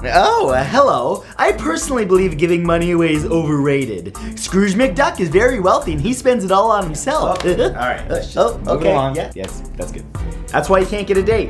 Oh, hello. I personally believe giving money away is overrated. Scrooge McDuck is very wealthy and he spends it all on himself. Alright, let's just move okay. along. Yeah. Yes, that's good. That's why you can't get a date.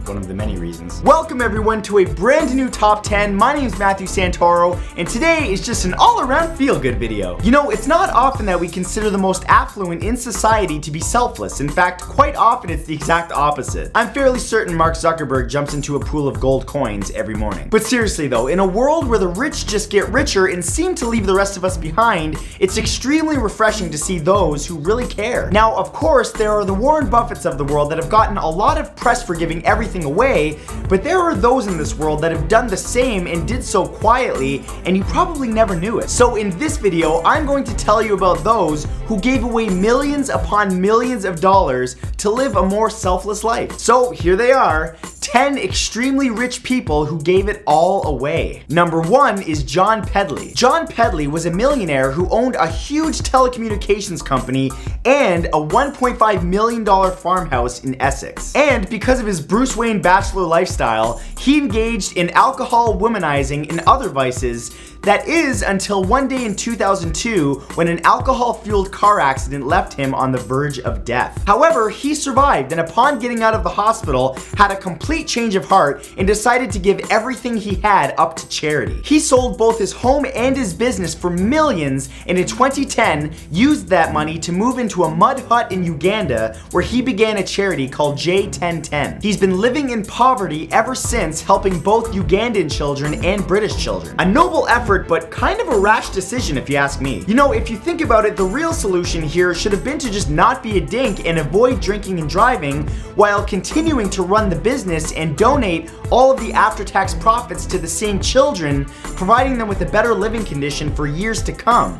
One of the many reasons. Welcome everyone to a brand new Top 10. My name is Matthew Santoro, and today is just an all-around feel-good video. You know, it's not often that we consider the most affluent in society to be selfless. In fact, quite often it's the exact opposite. I'm fairly certain Mark Zuckerberg jumps into a pool of gold coins every morning. But seriously though, in a world where the rich just get richer and seem to leave the rest of us behind, it's extremely refreshing to see those who really care. Now, of course, there are the Warren Buffetts of the world that have gotten a lot of press for giving everything away, but there are those in this world that have done the same and did so quietly, and you probably never knew it. So in this video, I'm going to tell you about those who gave away millions upon millions of dollars to live a more selfless life. So here they are, 10 extremely rich people who gave it all away. Number 1 is John Pedley. John Pedley was a millionaire who owned a huge telecommunications company and a $1.5 million farmhouse in Essex. And because of his Bruce Wayne bachelor lifestyle, he engaged in alcohol, womanizing, and other vices. That is until one day in 2002 when an alcohol-fueled car accident left him on the verge of death. However, he survived and upon getting out of the hospital had a complete change of heart and decided to give everything he had up to charity. He sold both his home and his business for millions, and in 2010 used that money to move into a mud hut in Uganda where he began a charity called J1010. He's been living in poverty ever since, helping both Ugandan children and British children. A noble effort, but kind of a rash decision if you ask me. You know, if you think about it, the real solution here should have been to just not be a dink and avoid drinking and driving while continuing to run the business and donate all of the after-tax profits to the same children, providing them with a better living condition for years to come.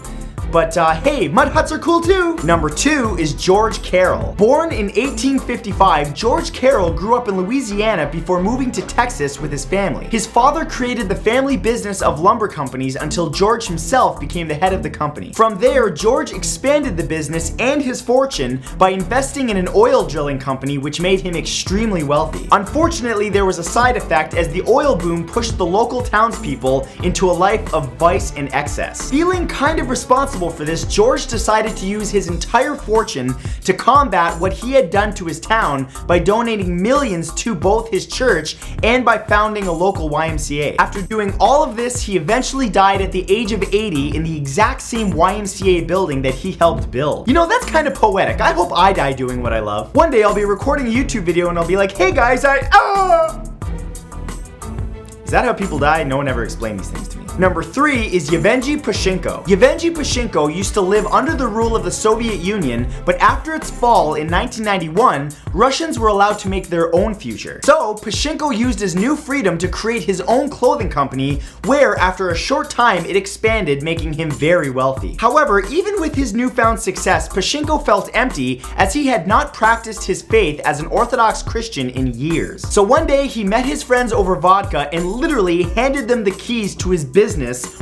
But hey, mud huts are cool too! Number 2 is George Carroll. Born in 1855, George Carroll grew up in Louisiana before moving to Texas with his family. His father created the family business of lumber companies until George himself became the head of the company. From there, George expanded the business and his fortune by investing in an oil drilling company which made him extremely wealthy. Unfortunately, there was a side effect as the oil boom pushed the local townspeople into a life of vice and excess. Feeling kind of responsible for this, George decided to use his entire fortune to combat what he had done to his town by donating millions to both his church and by founding a local YMCA. After doing all of this, he eventually died at the age of 80 in the exact same YMCA building that he helped build. You know, that's kind of poetic. I hope I die doing what I love. One day I'll be recording a YouTube video and I'll be like, hey guys, Is that how people die? No one ever explained these things to me. Number 3 is Yevgeny Pushenko. Yevgeny Pushenko used to live under the rule of the Soviet Union, but after its fall in 1991, Russians were allowed to make their own future. So Pushenko used his new freedom to create his own clothing company, where after a short time it expanded, making him very wealthy. However, even with his newfound success, Pushenko felt empty as he had not practiced his faith as an Orthodox Christian in years. So one day he met his friends over vodka and literally handed them the keys to his business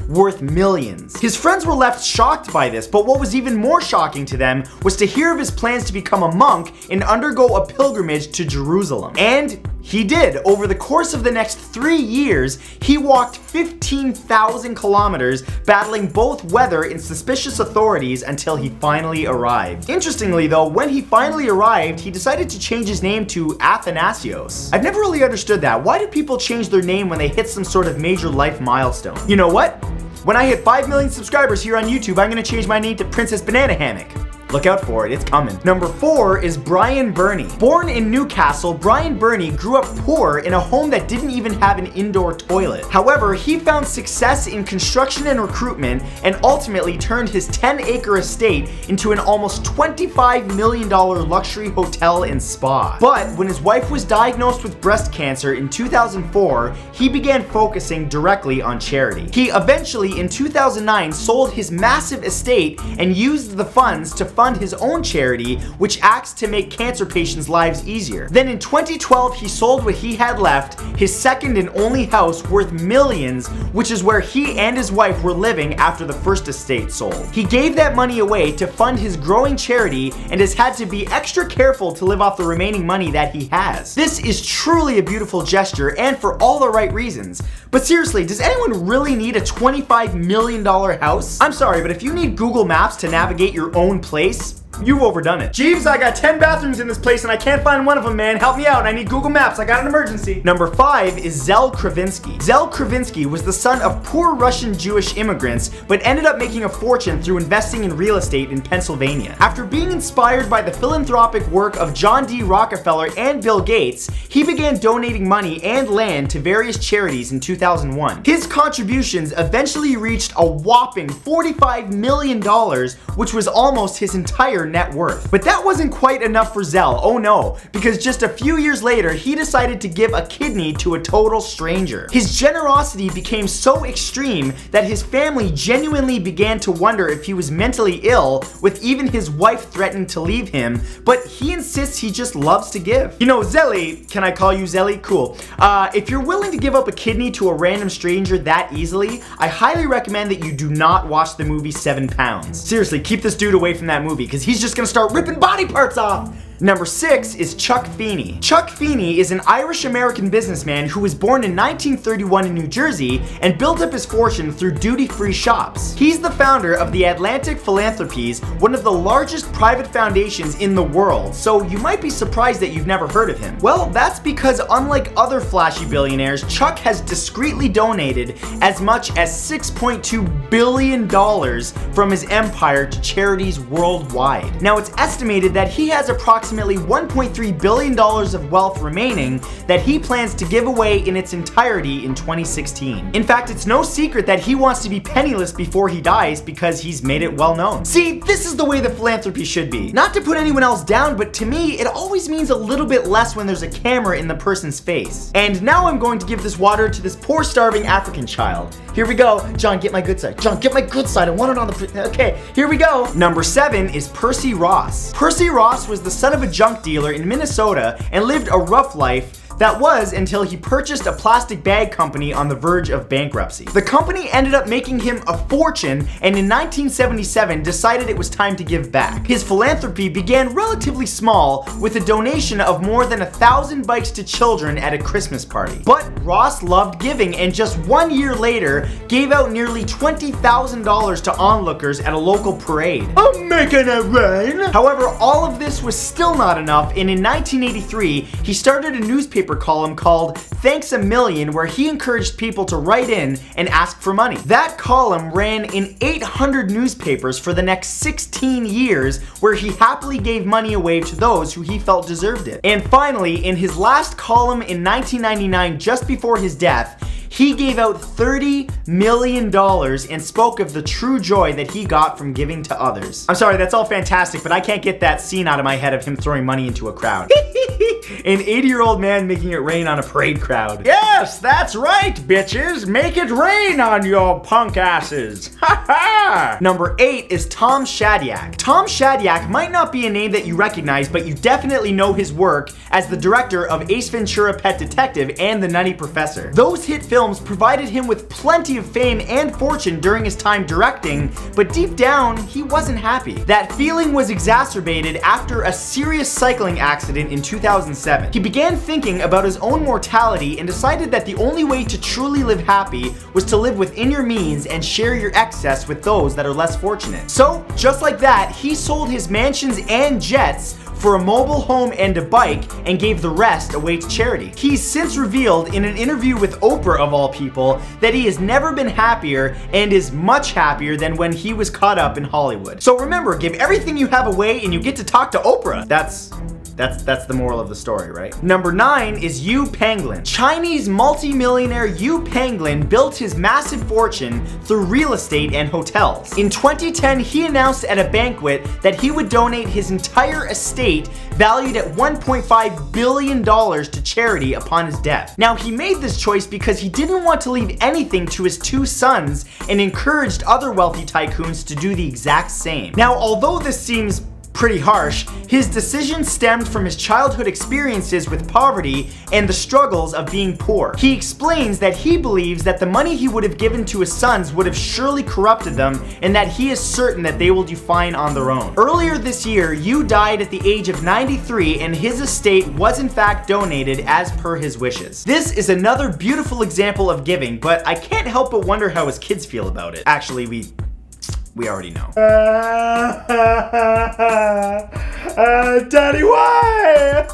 worth millions. His friends were left shocked by this, but what was even more shocking to them was to hear of his plans to become a monk and undergo a pilgrimage to Jerusalem. And he did. Over the course of the next 3 years, he walked 15,000 kilometers, battling both weather and suspicious authorities until he finally arrived. Interestingly though, when he finally arrived, he decided to change his name to Athanasios. I've never really understood that. Why do people change their name when they hit some sort of major life milestone? You know what? When I hit 5 million subscribers here on YouTube, I'm gonna change my name to Princess Banana Hammock. Look out for it, it's coming. Number 4 is Brian Burnie. Born in Newcastle, Brian Burnie grew up poor in a home that didn't even have an indoor toilet. However, he found success in construction and recruitment and ultimately turned his 10-acre estate into an almost $25 million luxury hotel and spa. But when his wife was diagnosed with breast cancer in 2004, he began focusing directly on charity. He eventually, in 2009, sold his massive estate and used the funds to fund fund his own charity, which acts to make cancer patients' lives easier. Then in 2012, he sold what he had left, his second and only house worth millions, which is where he and his wife were living after the first estate sold. He gave that money away to fund his growing charity and has had to be extra careful to live off the remaining money that he has. This is truly a beautiful gesture and for all the right reasons. But seriously, does anyone really need a $25 million house? I'm sorry, but if you need Google Maps to navigate your own place, you've overdone it. Jeeves, I got 10 bathrooms in this place and I can't find one of them, man. Help me out. I need Google Maps. I got an emergency. Number 5 is Zel Kravinsky. Zel Kravinsky was the son of poor Russian Jewish immigrants, but ended up making a fortune through investing in real estate in Pennsylvania. After being inspired by the philanthropic work of John D. Rockefeller and Bill Gates, he began donating money and land to various charities in 2001. His contributions eventually reached a whopping $45 million, which was almost his entire net worth. But that wasn't quite enough for Zel, oh no, because just a few years later, he decided to give a kidney to a total stranger. His generosity became so extreme that his family genuinely began to wonder if he was mentally ill, with even his wife threatening to leave him, but he insists he just loves to give. You know, Zelly, can I call you Zelly? Cool. If you're willing to give up a kidney to a random stranger that easily, I highly recommend that you do not watch the movie 7 Pounds. Seriously, keep this dude away from that movie, because he's just gonna start ripping body parts off. Number 6 is Chuck Feeney. Chuck Feeney is an Irish-American businessman who was born in 1931 in New Jersey and built up his fortune through duty-free shops. He's the founder of the Atlantic Philanthropies, one of the largest private foundations in the world, so you might be surprised that you've never heard of him. Well, that's because unlike other flashy billionaires, Chuck has discreetly donated as much as $6.2 billion from his empire to charities worldwide. Now, it's estimated that he has approximately $1.3 billion of wealth remaining that he plans to give away in its entirety in 2016. In fact, it's no secret that he wants to be penniless before he dies because he's made it well known. See, this is the way that philanthropy should be. Not to put anyone else down, but to me, it always means a little bit less when there's a camera in the person's face. And now I'm going to give this water to this poor starving African child. Here we go. John, get my good side. John, get my good side. I want it on the... Okay, here we go. Number 7 is Percy Ross. Percy Ross was the son of a junk dealer in Minnesota and lived a rough life. That was until he purchased a plastic bag company on the verge of bankruptcy. The company ended up making him a fortune, and in 1977 decided it was time to give back. His philanthropy began relatively small, with a donation of more than 1,000 bikes to children at a Christmas party. But Ross loved giving, and just 1 year later gave out nearly $20,000 to onlookers at a local parade. I'm making it rain! However, all of this was still not enough, and in 1983 he started a newspaper column called Thanks a Million, where he encouraged people to write in and ask for money. That column ran in 800 newspapers for the next 16 years, where he happily gave money away to those who he felt deserved it. And finally, in his last column in 1999, just before his death, he gave out $30 million and spoke of the true joy that he got from giving to others. I'm sorry, that's all fantastic, but I can't get that scene out of my head of him throwing money into a crowd. An 80-year-old man making it rain on a parade crowd. Yes, that's right, bitches. Make it rain on your punk asses. Ha ha! Number 8 is Tom Shadyac. Tom Shadyac might not be a name that you recognize, but you definitely know his work as the director of Ace Ventura: Pet Detective and The Nutty Professor. Those hit films provided him with plenty of fame and fortune during his time directing, but deep down, he wasn't happy. That feeling was exacerbated after a serious cycling accident in 2007. He began thinking about his own mortality and decided that the only way to truly live happy was to live within your means and share your excess with those that are less fortunate. So, just like that, he sold his mansions and jets for a mobile home and a bike and gave the rest away to charity. He's since revealed in an interview with Oprah, of all people, that he has never been happier and is much happier than when he was caught up in Hollywood. So remember, give everything you have away and you get to talk to Oprah. That's the moral of the story, right? Number 9 is Yu Penguin. Chinese multi-millionaire Yu Penguin built his massive fortune through real estate and hotels. In 2010, he announced at a banquet that he would donate his entire estate, valued at $1.5 billion, to charity upon his death. Now, he made this choice because he didn't want to leave anything to his 2 sons and encouraged other wealthy tycoons to do the exact same. Now, although this seems pretty harsh, his decision stemmed from his childhood experiences with poverty and the struggles of being poor. He explains that he believes that the money he would have given to his sons would have surely corrupted them, and that he is certain that they will do fine on their own. Earlier this year, Yu died at the age of 93, and his estate was in fact donated as per his wishes. This is another beautiful example of giving, but I can't help but wonder how his kids feel about it. Actually, we already know. Daddy, why?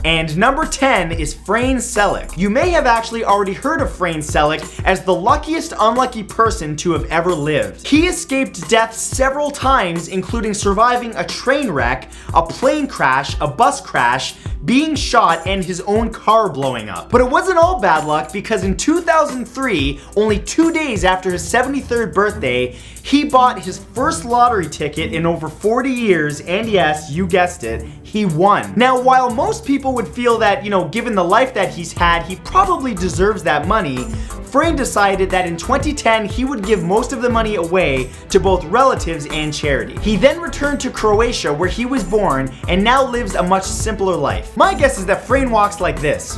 And number 10 is Frayne Selick. You may have actually already heard of Frayne Selick as the luckiest unlucky person to have ever lived. He escaped death several times, including surviving a train wreck, a plane crash, a bus crash, being shot, and his own car blowing up. But it wasn't all bad luck, because in 2003, only 2 days after his 73rd birthday, he bought his first lottery ticket in over 40 years, and yes, you guessed it, he won. Now, while most people would feel that, given the life that he's had, he probably deserves that money, Frayne decided that in 2010 he would give most of the money away to both relatives and charity. He then returned to Croatia, where he was born, and now lives a much simpler life. My guess is that Frayne walks like this,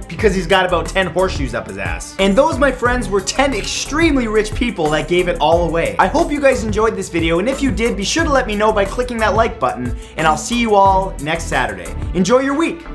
because he's got about 10 horseshoes up his ass. And those, my friends, were 10 extremely rich people that gave it all away. I hope you guys enjoyed this video, and if you did, be sure to let me know by clicking that like button, and I'll see you all next Saturday. Enjoy your week.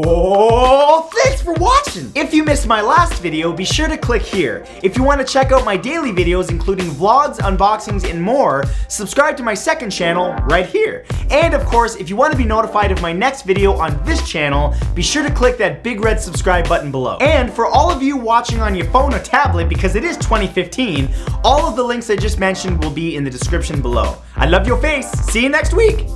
Oh, thanks for watching! If you missed my last video, be sure to click here. If you want to check out my daily videos, including vlogs, unboxings, and more, subscribe to my second channel right here. And of course, if you want to be notified of my next video on this channel, be sure to click that big red subscribe button below. And for all of you watching on your phone or tablet, because it is 2015, all of the links I just mentioned will be in the description below. I love your face. See you next week.